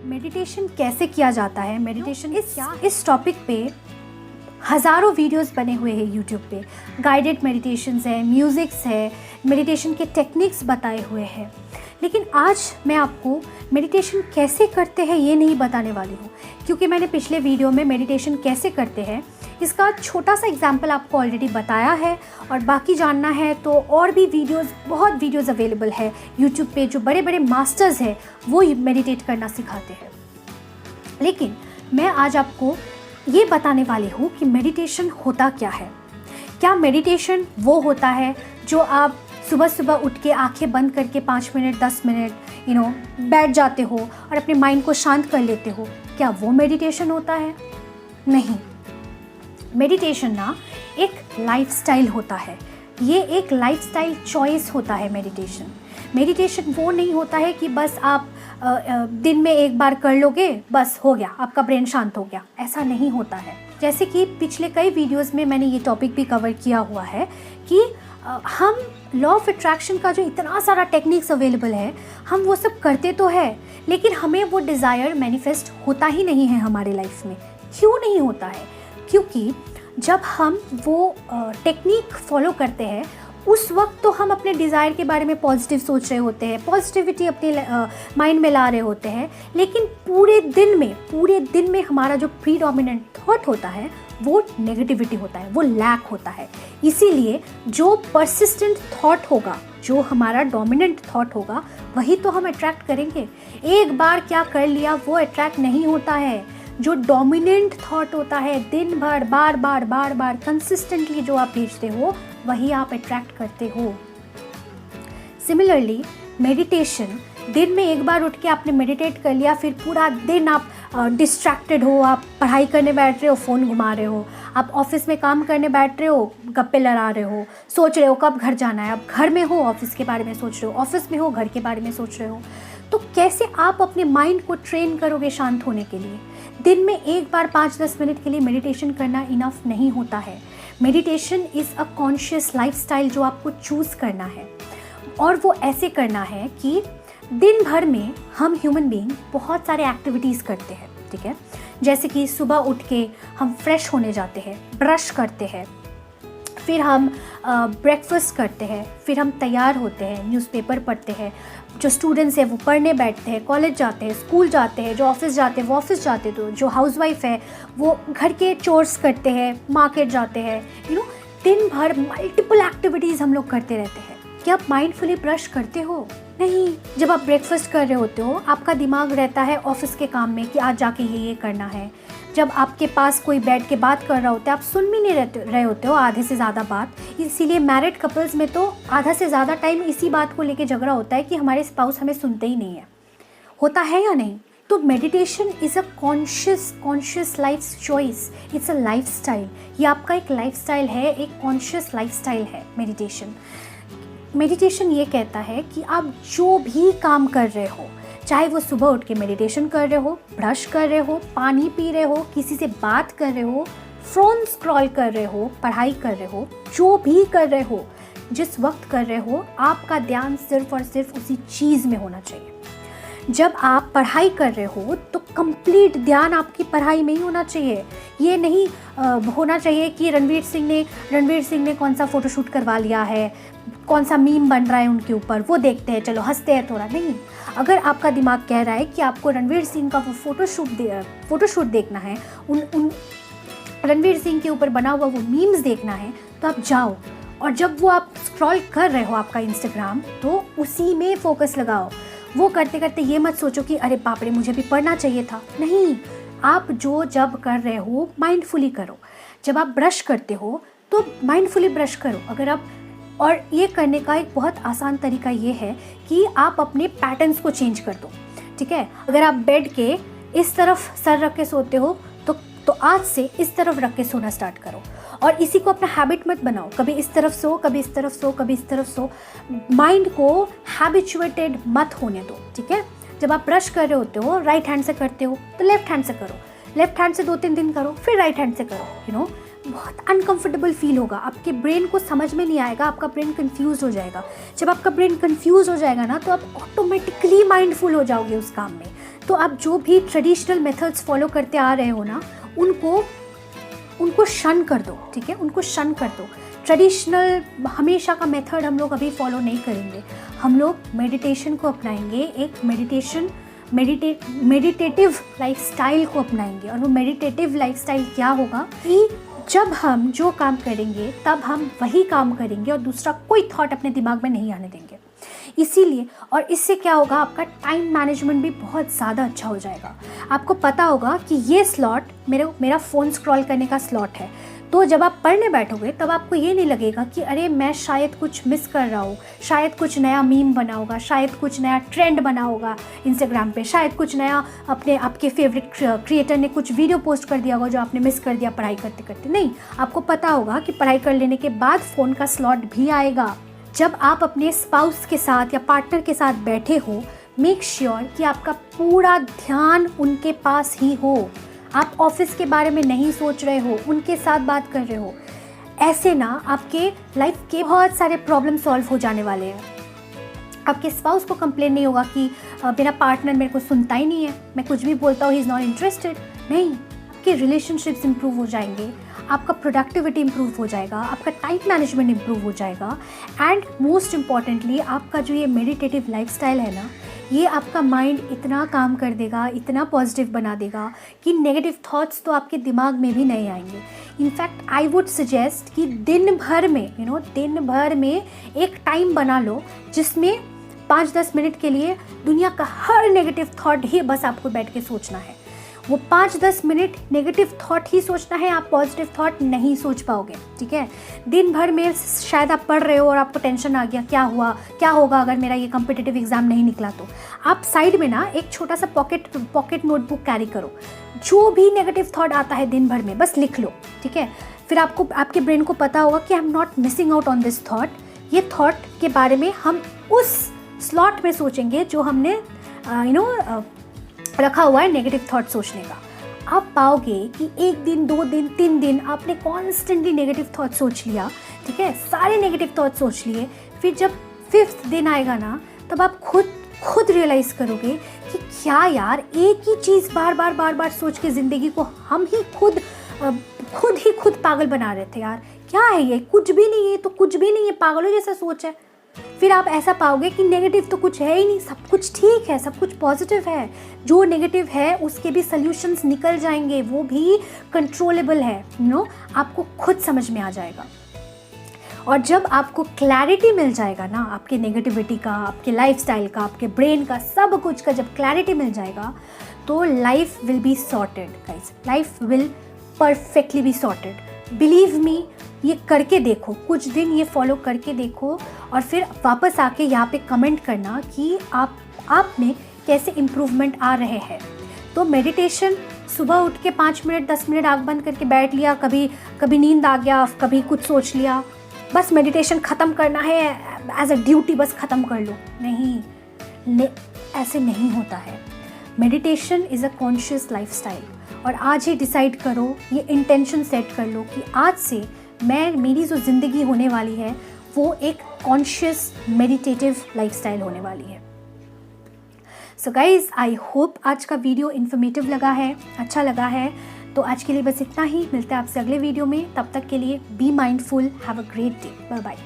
Meditation कैसे किया जाता है, मेडिटेशन इस टॉपिक पे हज़ारों वीडियोस बने हुए हैं यूट्यूब पे। गाइडेड मेडिटेशंस है, म्यूज़िक्स है, मेडिटेशन के टेक्निक्स बताए हुए हैं। लेकिन आज मैं आपको मेडिटेशन कैसे करते हैं ये नहीं बताने वाली हूँ, क्योंकि मैंने पिछले वीडियो में मेडिटेशन कैसे करते हैं इसका छोटा सा एग्जाम्पल आपको ऑलरेडी बताया है। और बाकी जानना है तो और भी बहुत वीडियोस अवेलेबल है यूट्यूब पे, जो बड़े बड़े मास्टर्स हैं वो मेडिटेट करना सिखाते हैं। लेकिन मैं आज आपको ये बताने वाली हूँ कि मेडिटेशन होता क्या है। क्या मेडिटेशन वो होता है जो आप सुबह सुबह उठ के आंखें बंद करके 5 मिनट 10 मिनट बैठ जाते हो और अपने माइंड को शांत कर लेते हो? क्या वो मेडिटेशन होता है? नहीं। मेडिटेशन ना एक लाइफस्टाइल होता है। ये एक लाइफस्टाइल चॉइस होता है मेडिटेशन वो नहीं होता है कि बस आप दिन में एक बार कर लोगे बस हो गया, आपका ब्रेन शांत हो गया। ऐसा नहीं होता है। जैसे कि पिछले कई वीडियोस में मैंने ये टॉपिक भी कवर किया हुआ है कि हम लॉ ऑफ अट्रैक्शन का जो इतना सारा टेक्निक्स अवेलेबल है, हम वो सब करते तो है, लेकिन हमें वो डिज़ायर मैनिफेस्ट होता ही नहीं है हमारे लाइफ में। क्यों नहीं होता है? क्योंकि जब हम वो टेक्निक फॉलो करते हैं उस वक्त तो हम अपने डिज़ायर के बारे में पॉजिटिव सोच रहे होते हैं, पॉजिटिविटी अपने माइंड में ला रहे होते हैं, लेकिन पूरे दिन में हमारा जो प्रीडोमिनेंट थॉट होता है वो नेगेटिविटी होता है, वो लैक होता है। इसीलिए जो परसिस्टेंट थॉट होगा, जो हमारा डोमिनेंट थॉट होगा, वही तो हम अट्रैक्ट करेंगे। एक बार क्या कर लिया वो अट्रैक्ट नहीं होता है। जो डोमिनेंट थॉट होता है, दिन भर बार बार कंसिस्टेंटली जो आप भेजते हो वही आप अट्रैक्ट करते हो। सिमिलरली मेडिटेशन, दिन में एक बार उठ के आपने मेडिटेट कर लिया, फिर पूरा दिन आप डिस्ट्रैक्टेड हो, आप पढ़ाई करने बैठ रहे हो, फ़ोन घुमा रहे हो, आप ऑफिस में काम करने बैठ रहे हो, गप्पे लड़ा रहे हो, सोच रहे हो कब घर जाना है, आप घर में हो ऑफिस के बारे में सोच रहे हो, ऑफिस में हो घर के बारे में सोच रहे हो। तो कैसे आप अपने माइंड को ट्रेन करोगे शांत होने के लिए? दिन में एक बार 5-10 मिनट के लिए मेडिटेशन करना इनफ नहीं होता है। Meditation is a conscious lifestyle जो आपको चूज़ करना है, और वो ऐसे करना है कि दिन भर में हम ह्यूमन बीइंग बहुत सारे एक्टिविटीज़ करते हैं, ठीक है। जैसे कि सुबह उठ के हम फ्रेश होने जाते हैं, ब्रश करते हैं, फिर हम ब्रेकफास्ट करते हैं, फिर हम तैयार होते हैं, न्यूज़पेपर पढ़ते हैं, जो स्टूडेंट्स हैं वो पढ़ने बैठते हैं, कॉलेज जाते हैं, स्कूल जाते हैं, जो ऑफिस जाते हैं वो ऑफिस जाते हैं, तो जो हाउसवाइफ है वो घर के चोर्स करते हैं, मार्केट जाते हैं। दिन भर मल्टीपल एक्टिविटीज़ हम लोग करते रहते हैं। क्या आप माइंडफुली ब्रश करते हो? नहीं। जब आप ब्रेकफास्ट कर रहे होते हो आपका दिमाग रहता है ऑफिस के काम में कि आज जाके ये करना है। जब आपके पास कोई बैठ के बात कर रहा होता है, आप सुन भी नहीं रहे होते हो आधे से ज़्यादा बात। इसीलिए मैरिड कपल्स में तो आधा से ज़्यादा टाइम इसी बात को लेके झगड़ा होता है कि हमारे स्पाउस हमें सुनते ही नहीं है। होता है या नहीं? तो meditation is a conscious life choice, it's a life style. ये आपका एक लाइफ स्टाइल है, एक कॉन्शियस लाइफ स्टाइल है मेडिटेशन ये कहता है कि आप जो भी काम कर रहे हो, चाहे वो सुबह उठ के मेडिटेशन कर रहे हो, ब्रश कर रहे हो, पानी पी रहे हो, किसी से बात कर रहे हो, फ़ोन स्क्रॉल कर रहे हो, पढ़ाई कर रहे हो, जो भी कर रहे हो, जिस वक्त कर रहे हो, आपका ध्यान सिर्फ और सिर्फ उसी चीज़ में होना चाहिए। जब आप पढ़ाई कर रहे हो तो कंप्लीट ध्यान आपकी पढ़ाई में ही होना चाहिए। ये नहीं होना चाहिए कि रणवीर सिंह ने कौन सा फ़ोटोशूट करवा लिया है, कौन सा मीम बन रहा है उनके ऊपर, वो देखते हैं, चलो हंसते हैं थोड़ा। नहीं, अगर आपका दिमाग कह रहा है कि आपको रणवीर सिंह का वो फ़ोटोशूट देखना है, उन रणवीर सिंह के ऊपर बना हुआ वो मीम्स देखना है, तो आप जाओ, और जब वो आप स्क्रॉल कर रहे हो आपका इंस्टाग्राम, तो उसी में फोकस लगाओ। वो करते करते ये मत सोचो कि अरे बाप रे मुझे भी पढ़ना चाहिए था। नहीं, आप जब कर रहे हो माइंडफुली करो। जब आप ब्रश करते हो तो माइंडफुली ब्रश करो। और ये करने का एक बहुत आसान तरीका ये है कि आप अपने पैटर्न्स को चेंज कर दो, ठीक है। अगर आप बेड के इस तरफ सर रख के सोते हो तो आज से इस तरफ रख के सोना स्टार्ट करो, और इसी को अपना हैबिट मत बनाओ, कभी इस तरफ सो, कभी इस तरफ सो, कभी इस तरफ सो। माइंड को हैबिचुएटेड मत होने दो, ठीक है। जब आप ब्रश कर रहे होते हो, राइट हैंड से करते हो तो लेफ्ट हैंड से करो, लेफ्ट हैंड से 2-3 दिन करो, फिर राइट हैंड से करो। बहुत अनकंफर्टेबल फील होगा, आपके ब्रेन को समझ में नहीं आएगा, आपका ब्रेन कंफ्यूज हो जाएगा। जब आपका ब्रेन कंफ्यूज हो जाएगा ना, तो आप ऑटोमेटिकली माइंडफुल हो जाओगे उस काम में। तो आप जो भी ट्रेडिशनल मेथड्स फॉलो करते आ रहे हो ना, उनको शन कर दो, ठीक है, उनको शन कर दो। ट्रेडिशनल हमेशा का मेथड हम लोग अभी फॉलो नहीं करेंगे, हम लोग मेडिटेशन को अपनाएंगे, एक मेडिटेटिव लाइफस्टाइल को अपनाएंगे। और वो मेडिटेटिव लाइफस्टाइल क्या होगा कि जब हम जो काम करेंगे तब हम वही काम करेंगे और दूसरा कोई थॉट अपने दिमाग में नहीं आने देंगे। इसीलिए, और इससे क्या होगा, आपका टाइम मैनेजमेंट भी बहुत ज़्यादा अच्छा हो जाएगा। आपको पता होगा कि ये स्लॉट मेरा फ़ोन स्क्रॉल करने का स्लॉट है, तो जब आप पढ़ने बैठोगे तब आपको ये नहीं लगेगा कि अरे मैं शायद कुछ मिस कर रहा हूँ, शायद कुछ नया मीम बना होगा, शायद कुछ नया ट्रेंड बना होगा इंस्टाग्राम पे, शायद कुछ नया आपके फेवरेट क्रिएटर ने कुछ वीडियो पोस्ट कर दिया होगा जो आपने मिस कर दिया पढ़ाई करते करते। नहीं, आपको पता होगा कि पढ़ाई कर लेने के बाद फ़ोन का स्लॉट भी आएगा। जब आप अपने स्पाउस के साथ या पार्टनर के साथ बैठे हो, मेक श्योर कि आपका पूरा ध्यान उनके पास ही हो। आप ऑफिस के बारे में नहीं सोच रहे हो, उनके साथ बात कर रहे हो। ऐसे ना आपके लाइफ के बहुत सारे प्रॉब्लम सॉल्व हो जाने वाले हैं। आपके स्पाउस को कंप्लेन नहीं होगा कि मेरा पार्टनर मेरे को सुनता ही नहीं है, मैं कुछ भी बोलता हूँ ही इज़ नॉट इंटरेस्टेड। नहीं, आपके रिलेशनशिप्स इंप्रूव हो जाएंगे, आपका प्रोडक्टिविटी इंप्रूव हो जाएगा, आपका टाइम मैनेजमेंट इंप्रूव हो जाएगा, एंड मोस्ट इम्पॉर्टेंटली आपका जो ये मेडिटेटिव लाइफस्टाइल है ना, ये आपका माइंड इतना काम कर देगा, इतना पॉजिटिव बना देगा कि नेगेटिव थॉट्स तो आपके दिमाग में भी नहीं आएंगे। इनफैक्ट आई वुड सजेस्ट कि दिन भर में एक टाइम बना लो जिसमें 5-10 मिनट के लिए दुनिया का हर नेगेटिव थॉट ही बस आपको बैठ के सोचना है। वो 5-10 मिनट नेगेटिव थॉट ही सोचना है, आप पॉजिटिव थॉट नहीं सोच पाओगे, ठीक है। दिन भर में शायद आप पढ़ रहे हो और आपको टेंशन आ गया, क्या होगा अगर मेरा ये कॉम्पिटिटिव एग्ज़ाम नहीं निकला, तो आप साइड में ना एक छोटा सा पॉकेट नोटबुक कैरी करो, जो भी नेगेटिव थॉट आता है दिन भर में बस लिख लो, ठीक है। फिर आपके ब्रेन को पता होगा कि I am not missing out on this thought, ये थॉट के बारे में हम उस स्लॉट में सोचेंगे जो हमने रखा हुआ है नेगेटिव थॉट सोचने का। आप पाओगे कि 1 दिन 2 दिन 3 दिन आपने कॉन्स्टेंटली नेगेटिव थॉट सोच लिया, ठीक है, सारे नेगेटिव थॉट सोच लिए। फिर जब 5th दिन आएगा ना, तब आप खुद रियलाइज़ करोगे कि क्या यार, एक ही चीज़ बार बार सोच के ज़िंदगी को हम ही खुद पागल बना रहे थे यार। क्या है ये, कुछ भी नहीं है, तो कुछ भी नहीं है, पागलों जैसा सोच है। फिर आप ऐसा पाओगे कि नेगेटिव तो कुछ है ही नहीं, सब कुछ ठीक है, सब कुछ पॉजिटिव है। जो नेगेटिव है उसके भी सल्यूशंस निकल जाएंगे, वो भी कंट्रोलेबल है, आपको खुद समझ में आ जाएगा। और जब आपको क्लैरिटी मिल जाएगा ना, आपके नेगेटिविटी का, आपके लाइफस्टाइल का, आपके ब्रेन का, सब कुछ का जब क्लैरिटी मिल जाएगा, तो life will be sorted guys, life will perfectly be sorted. Believe me, ये करके देखो, कुछ दिन ये फॉलो करके देखो और फिर वापस आके यहाँ पे कमेंट करना कि आप में कैसे इम्प्रूवमेंट आ रहे हैं। तो मेडिटेशन, सुबह उठ के 5 मिनट 10 मिनट आँख बंद करके बैठ लिया, कभी नींद आ गया, कभी कुछ सोच लिया, बस मेडिटेशन ख़त्म करना है एज अ ड्यूटी, बस ख़त्म कर लो। नहीं, ऐसे नहीं होता है। Meditation is a conscious lifestyle. और आज ही डिसाइड करो, ये इंटेंशन सेट कर लो कि आज से मेरी जो ज़िंदगी होने वाली है वो एक कॉन्शियस मेडिटेटिव लाइफस्टाइल होने वाली है। सो गाइज, आई होप आज का वीडियो इन्फॉर्मेटिव लगा है, अच्छा लगा है। तो आज के लिए बस इतना ही, मिलते हैं आपसे अगले वीडियो में। तब तक के लिए be mindful, have a great day, bye bye.